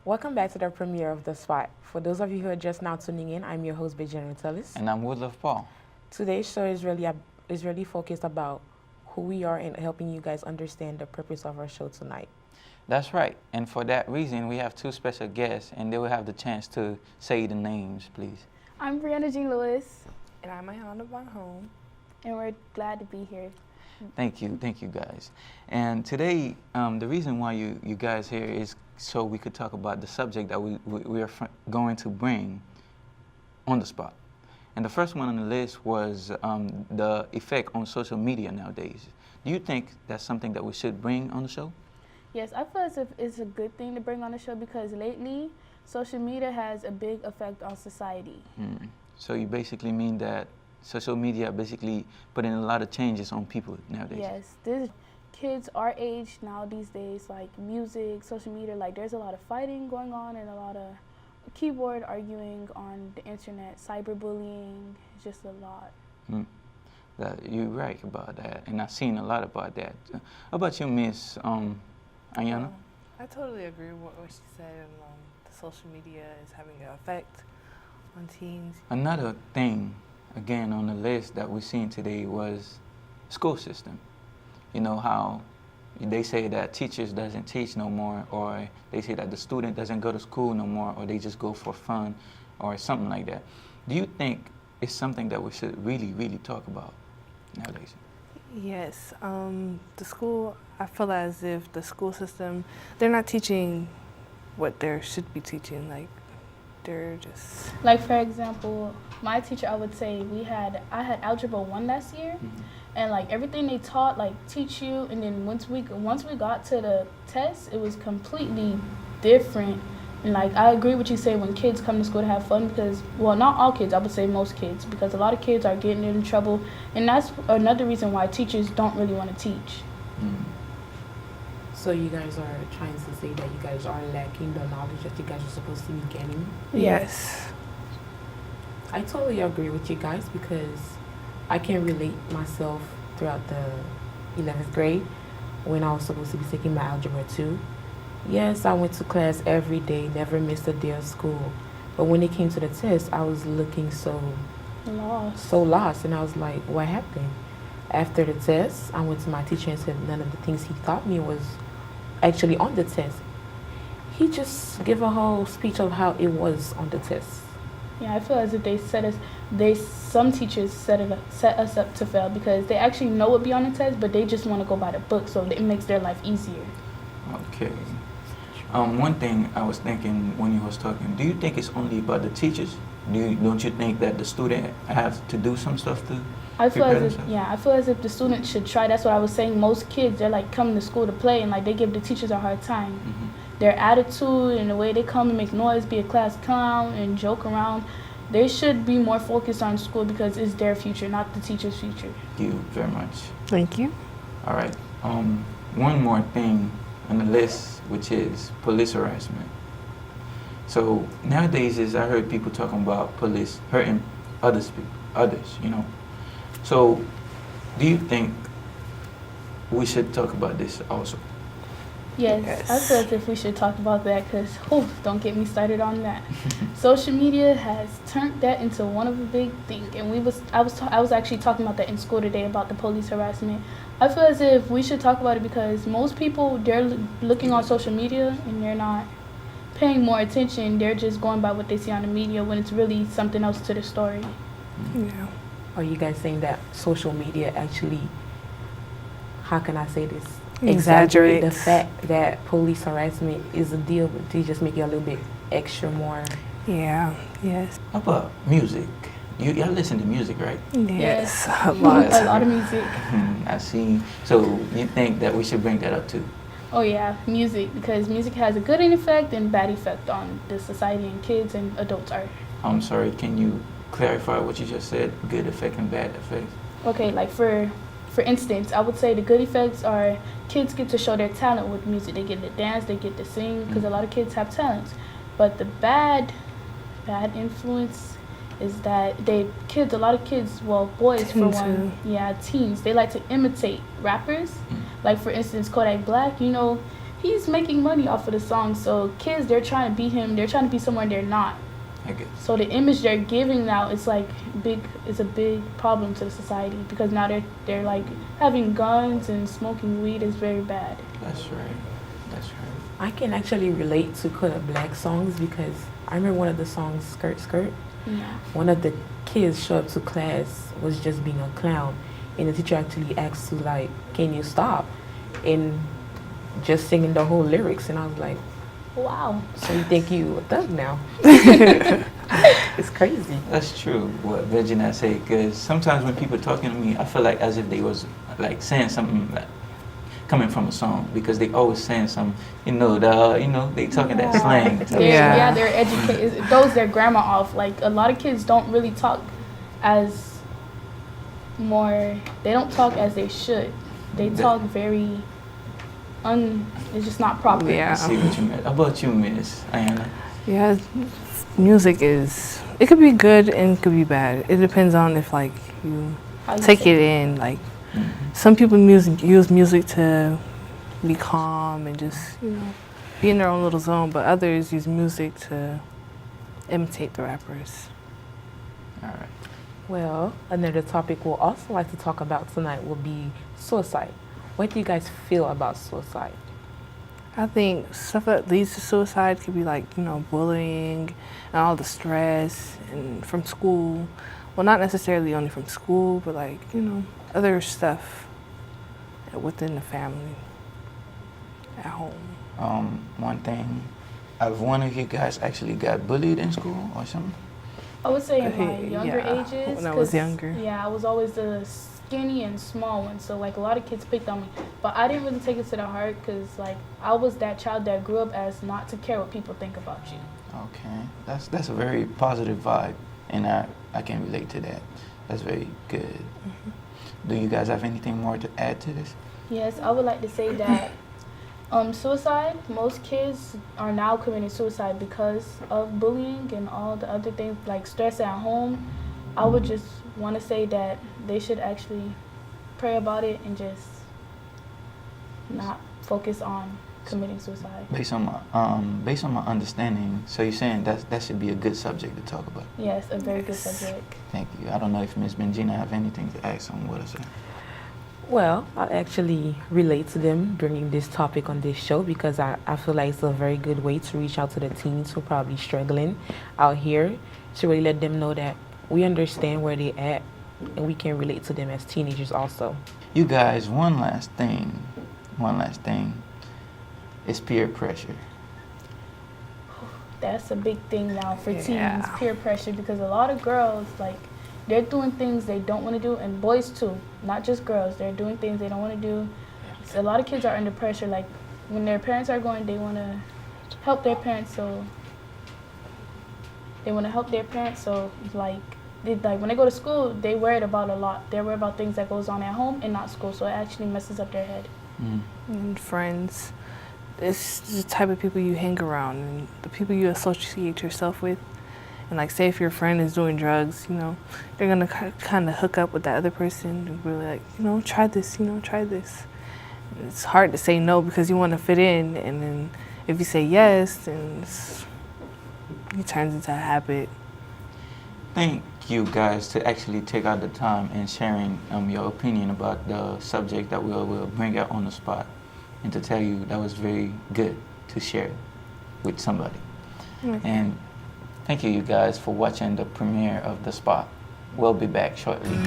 Welcome back to the premiere of The Spot. For those of you who are just now tuning in, I'm your host, Bejan Tellis. And I'm Woodlove Paul. Today's show is really focused about who we are and helping you guys understand the purpose of our show tonight. That's right. And for that reason, we have two special guests, and they will have the chance to say the names, please. I'm Brianna Jean Lewis, And I'm Ayana Von Home. and we're glad to be here. Thank you guys. And today, the reason why you guys here is so we could talk about the subject that we are going to bring on the spot. And the first one on the list was the effect on social media nowadays. Do you think that's something that we should bring on the show? Yes, I feel as if it's a good thing to bring on the show because lately, social media has a big effect on society. So you basically mean that social media basically putting a lot of changes on people nowadays? Yes, this kids our age now these days, like music, social media, like there's a lot of fighting going on and a lot of keyboard arguing on the internet, cyberbullying, just a lot. You're right about that, and I've seen a lot about that. How about you, Miss Ayana? I totally agree with what she said. And, the social media is having an effect on teens. Another thing, again, on the list that we've seen today was school system. You know how they say that teachers doesn't teach no more, or they say that the student doesn't go to school no more, or they just go for fun, or something like that. Do you think it's something that we should really talk about nowadays? Yes. I feel as if the school system, they're not teaching what they should be teaching. Like, they're just... Like, for example, my teacher, I would say I had Algebra 1 last year, and like everything they taught, like teach you, and then once we got to the test, it was completely different. And like, I agree with you say when kids come to school to have fun because, well, not all kids, I would say most kids, because a lot of kids are getting in trouble, and that's another reason why teachers don't really want to teach. So you guys are trying to say that you guys are lacking the knowledge that you guys are supposed to be getting? Yes. I totally agree with you guys because I can relate myself throughout the 11th grade when I was supposed to be taking my Algebra 2. Yes, I went to class every day, never missed a day of school. But when it came to the test, I was looking so lost, and I was like, what happened? After the test, I went to my teacher and said none of the things he taught me was actually on the test. He just gave a whole speech of how it was on the test. Yeah, I feel as if some teachers set us up to fail because they actually know what be on the test, but they just want to go by the book, so it makes their life easier. Okay. One thing I was thinking when you was talking, do you think it's only about the teachers? Don't you think that the student have to do some stuff too? I feel as if the students should try. That's what I was saying. Most kids, they're like coming to school to play, and like they give the teachers a hard time. Their attitude and the way they come and make noise, be a class clown and joke around. They should be more focused on school because it's their future, not the teacher's future. Thank you very much. Thank you. All right. One more thing on the list, which is police harassment. So nowadays, I heard people talking about police hurting others. You know. So, do you think we should talk about this also? Yes, I feel as if we should talk about that because, don't get me started on that. Social media has turned that into one of the big things, and I was actually talking about that in school today about the police harassment. I feel as if we should talk about it because most people, they're looking on social media and they're not paying more attention. They're just going by what they see on the media when it's really something else to the story. Yeah. Are you guys saying that social media actually, how can I say this? Exaggerate the fact that police harassment is a deal, but they just make it a little bit extra more. Yeah. Yes. How about music? Y'all listen to music, right? Yes. A lot of music. I see. So you think that we should bring that up too? Oh yeah, music, because music has a good effect and bad effect on the society and kids and adults are. I'm sorry, can you clarify what you just said? Good effect and bad effect? Okay, like for instance, I would say the good effects are kids get to show their talent with music. They get to dance, they get to sing, because a lot of kids have talents. But the bad influence is that a lot of kids, well, boys for one, teens, they like to imitate rappers. Like for instance, Kodak Black, he's making money off of the song. So kids, they're trying to be him. They're trying to be somewhere they're not. I guess. So the image they're giving now is like it's a big problem to the society, because now they're like having guns and smoking weed is very bad. That's right. That's right. I can actually relate to Kodak Black songs because I remember one of the songs, Skirt Skirt. Yeah. One of the kids showed up to class was just being a clown, and the teacher actually asked to like, "Can you stop?" and just singing the whole lyrics, and I was like, Wow. "So you think you a thug now?" It's crazy. That's true. What Virginia said, because sometimes when people talking to me, I feel like as if they was like saying something like, coming from a song, because they always saying some, they talking that slang. They're educated. It throws their grammar off. Like a lot of kids don't really talk as they don't talk as they should. They talk very it's just not proper. I see what you meant. How about you, Miss Ayana? Yeah, music it could be good and it could be bad. It depends on if like you take it in. Like some people use music to be calm and just be in their own little zone, but others use music to imitate the rappers. All right. Well, another topic we'll also like to talk about tonight will be suicide. What do you guys feel about suicide? I think stuff that leads to suicide could be like, bullying and all the stress and from school. Well, not necessarily only from school, but like, other stuff within the family, at home. One thing, have one of you guys actually got bullied in school or something? I would say in my younger ages. When I was younger. Yeah, I was always the skinny and small one, so like a lot of kids picked on me. But I didn't really take it to the heart, because like I was that child that grew up as not to care what people think about you. Okay, that's a very positive vibe, and I can relate to that. That's very good. Do you guys have anything more to add to this? Yes, I would like to say that suicide, most kids are now committing suicide because of bullying and all the other things, like stress at home. I would just want to say that they should actually pray about it and just not focus on committing suicide. Based on my understanding, so you're saying that should be a good subject to talk about. Yes, a very good subject. Thank you. I don't know if Ms. Benjina have anything to add on what I said. Well, I actually relate to them bringing this topic on this show because I feel like it's a very good way to reach out to the teens who are probably struggling out here, to really let them know that we understand where they're at and we can relate to them as teenagers also. You guys, one last thing is peer pressure. That's a big thing now for teens, peer pressure, because a lot of girls, like, they're doing things they don't want to do, and boys too, not just girls. They're doing things they don't want to do. So a lot of kids are under pressure. Like, when their parents are going, they want to help their parents. So like when they go to school, they worried about a lot. They're worried about things that goes on at home and not school. So it actually messes up their head. And friends, it's the type of people you hang around and the people you associate yourself with. And like, say if your friend is doing drugs, they're gonna kind of hook up with that other person and really like, try this, try this. And it's hard to say no because you want to fit in, and then if you say yes, then it turns into a habit. Thank you guys to actually take out the time and sharing your opinion about the subject that we'll bring out on the spot, and to tell you that was very good to share with somebody. And thank you guys for watching the premiere of The Spot. We'll be back shortly.